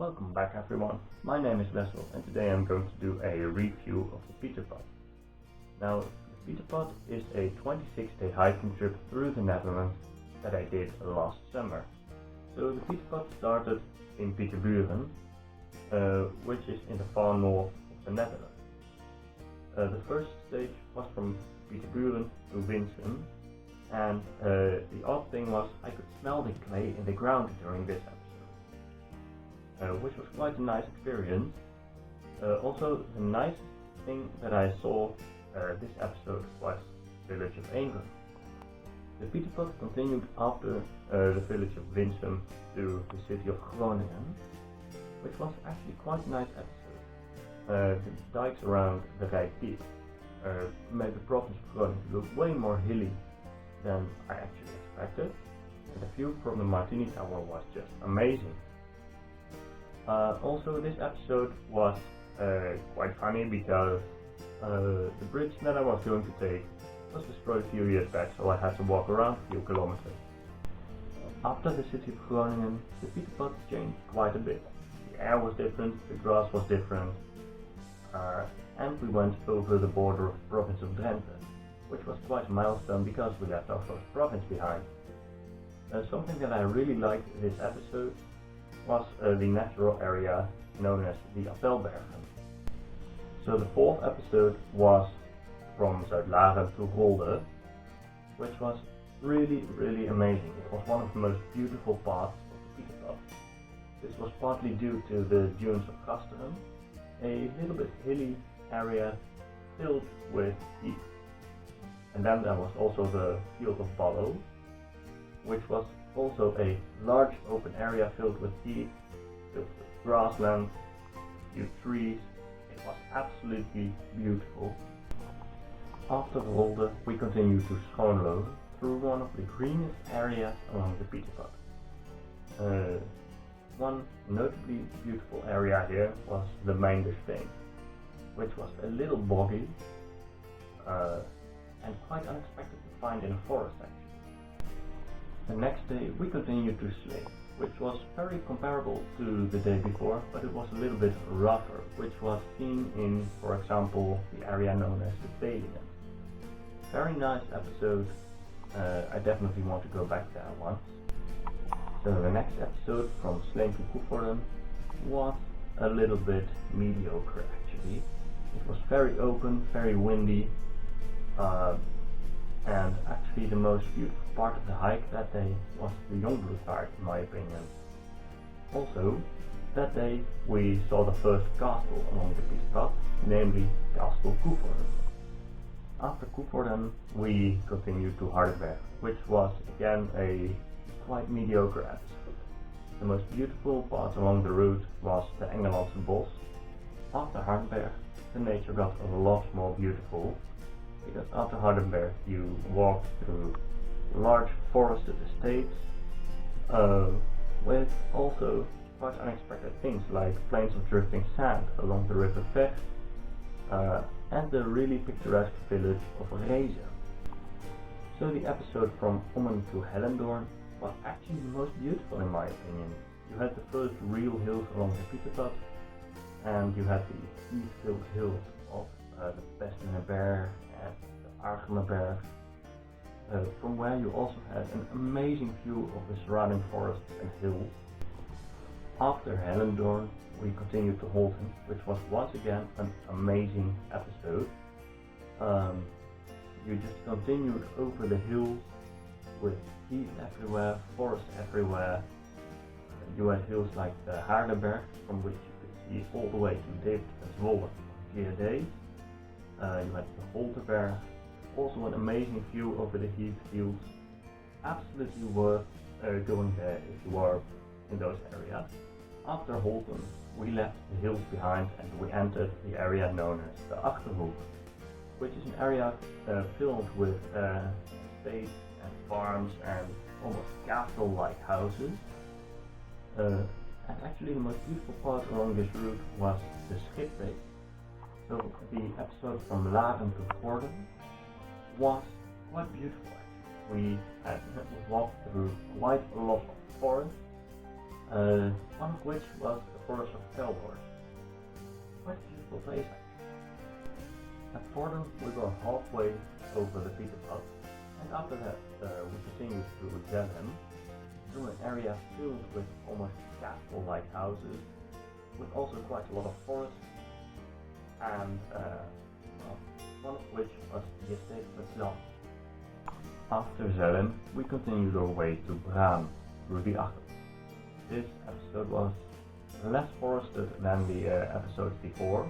Welcome back everyone, my name is Wessel and today I'm going to do a review of the Pieterpad. Now, the Pieterpad is a 26-day hiking trip through the Netherlands that I did last summer. So the Pieterpad started in Pieterburen, which is in the far north of the Netherlands. The first stage was from Pieterburen to Winsum, and the odd thing was I could smell the clay in the ground during this episode, which was quite a nice experience. Also, the nicest thing that I saw this episode was the village of Eengeren. The Pieterpad continued after the village of Winsum to the city of Groningen, which was actually quite a nice episode. The dikes around the Rijn made the province of Groningen look way more hilly than I actually expected, and the view from the Martini Tower was just amazing. Also, this episode was quite funny because the bridge that I was going to take was destroyed a few years back, so I had to walk around a few kilometers. After the city of Groningen, the Pieterpad changed quite a bit. The air was different, the grass was different, and we went over the border of the province of Drenthe, which was quite a milestone because we left our first province behind. Something that I really liked in this episode was the natural area known as the Appelbergen. So the fourth episode was from Zuidlaren to Rolde, which was really amazing. It was one of the most beautiful parts of the Pieterpad. This was partly due to the dunes of Kasteren, a little bit hilly area filled with heath. And then there was also the field of Ballo, which was also a large open area filled with heath, filled with grassland, a few trees. It was absolutely beautiful. After Rolde, we continued to Schoonloo through one of the greenest areas along the Pieterpad. One notably beautiful area here was the Sleen, which was a little boggy and quite unexpected to find in a forest actually. The next day we continued to Sleen, which was very comparable to the day before, but it was a little bit rougher, which was seen in, for example, the area known as the Vierlingsbeek. Very nice episode, I definitely want to go back there once. So the next episode from Sleen-Coevorden was a little bit mediocre actually. It was very open, very windy, and actually the most beautiful part of the hike that day was the Jongbloedvaart in my opinion. Also, that day we saw the first castle along the Pieterpad, namely Castle Coevorden. After Coevorden we continued to Hardenberg, which was again a quite mediocre episode. The most beautiful part along the route was the Engelandse Bos. After Hardenberg, the nature got a lot more beautiful, because after Hardenberg you walked through large forested estates with also quite unexpected things like plains of drifting sand along the river Vecht and the really picturesque village of Rezen. So the episode from Ommen to Hellendoorn was actually the most beautiful in my opinion. You had the first real hills along the Pieterpad, and you had the heath-filled hills of the Pestijnenberg and the Argelenberg, from where you also had an amazing view of the surrounding forests and hills. After Hellendoorn, we continued to Holten, which was once again an amazing episode. You just continued over the hills with heath everywhere, forest everywhere. You had hills like the Hardenberg, from which you could see all the way to David and Swolgen on clear days. You had the Holtenberg, also an amazing view over the heath fields. Absolutely worth going there if you are in those areas. After Holten, we left the hills behind and we entered the area known as the Achterhoek, which is an area filled with estates and farms and almost castle-like houses. And actually the most beautiful part along this route was the Strabeek. So the episode from Laren to Vorden was quite beautiful actually. We walked through quite a lot of forest, one of which was the forest of Hellendoorn. Quite a beautiful place actually. At Vorden we were halfway over the Pieterpad, and after that we continued through Zelhem, through an area filled with almost castle-like houses, with also quite a lot of forest, and one of which was the estate of Zelhem. After Zelhem, we continued our way to Braamt through the Acher. This episode was less forested than the episodes before,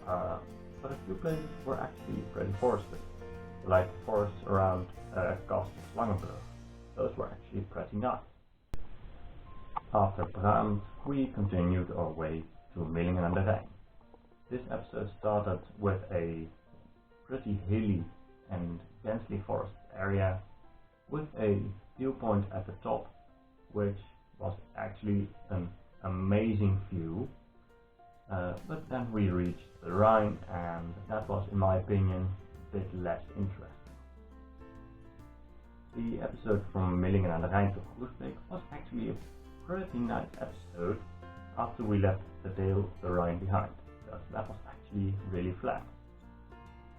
but a few places were actually pretty forested, like forests around Castle-Slangenburg. Those were actually pretty nice. After Braamt, we continued our way to Millingen and the Rijn. This episode started with a pretty hilly and densely forested area with a viewpoint at the top, which was actually an amazing view. But then we reached the Rhine, and that was, in my opinion, a bit less interesting. The episode from Millingen and the Rijn to Groesbeek was actually a pretty nice episode after we left the Dale, the Rhine behind, because that was actually really flat.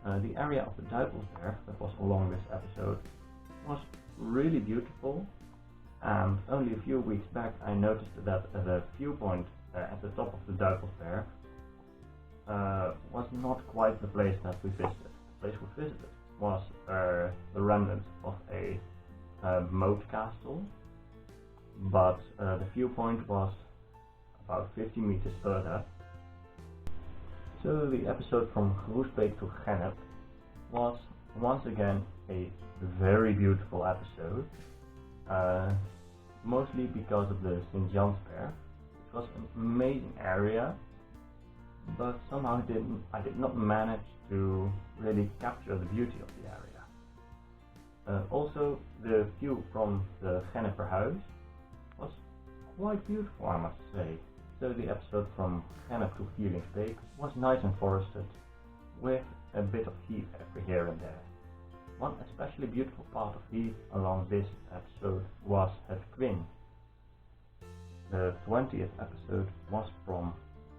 The area of the Duivelsberg that was along this episode was really beautiful, and only a few weeks back I noticed that the viewpoint at the top of the Duivelsberg was not quite the place that we visited. The place we visited was the remnants of a moat castle, but the viewpoint was about 50 meters further. So the episode from Groesbeek to Gennep was once again a very beautiful episode, mostly because of the St. Jansberg, which was an amazing area, but somehow I did not manage to really capture the beauty of the area. Also, the view from the Gennep house was quite beautiful, I must say. So the episode from Gennep to Vierlingsbeek was nice and forested, with a bit of heath every here and there. One especially beautiful part of heath along this episode was het Quin. The 20th episode was from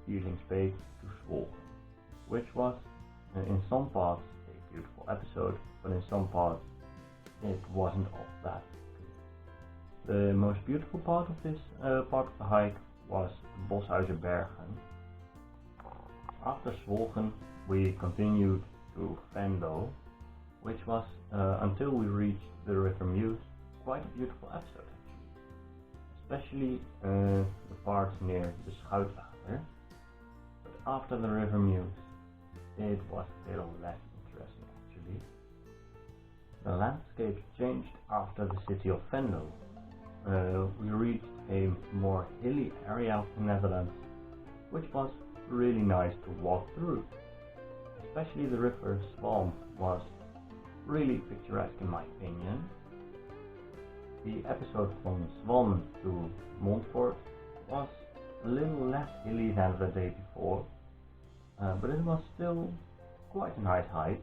Vierlingsbeek to Swolgen, which was in some parts a beautiful episode, but in some parts it wasn't all that good. The most beautiful part of this part of the hike was Boshuizenbergen. After Swolgen, we continued to Venlo, which was, until we reached the River Mute, quite a beautiful episode actually. Especially the parts near the Zuidlaren. But after the River Mute, it was a little less interesting actually. The landscape changed after the city of Venlo. We reached a more hilly area of the Netherlands, which was really nice to walk through. Especially the river Swalmen was really picturesque in my opinion. The episode from Swalmen to Montfort was a little less hilly than the day before, but it was still quite a nice hike.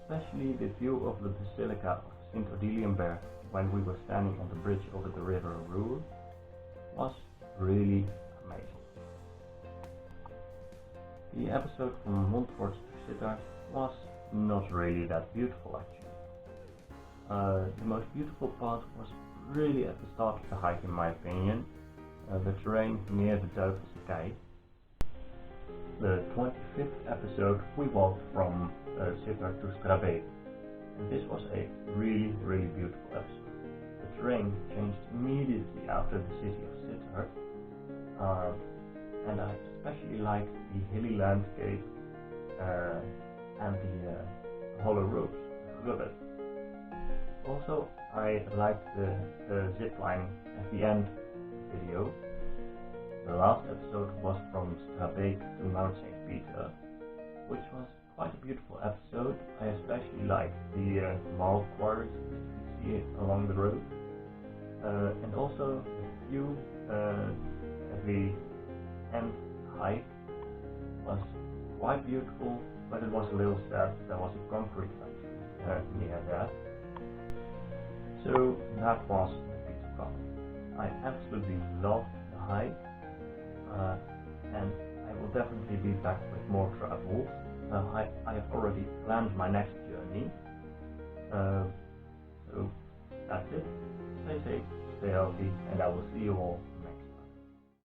Especially the view of the Basilica of St. Odilienberg when we were standing on the bridge over the river Ruhr was really amazing. The episode from Montfort-Sittard was not really that beautiful actually. The most beautiful part was really at the start of the hike in my opinion, the terrain near the Duivelsbeek. The 25th episode we walked from Sittard to Strabeek, and this was a really beautiful episode. The terrain changed immediately after the city of Sittard, and I especially liked the hilly landscape and the hollow roofs, the grubbet. Also, I liked the zip line at the end of the video. The last episode was from Strabeek to Mount St. Peter, which was quite a beautiful episode. I especially liked the marl quarries you see along the road, and also the view at the end hike was quite beautiful, but it was a little sad there was a concrete factory near there. So that was the Pieterpad. I absolutely loved hike, and I will definitely be back with more travels. I have already planned my next journey, so that's it. Stay safe, stay healthy, and I will see you all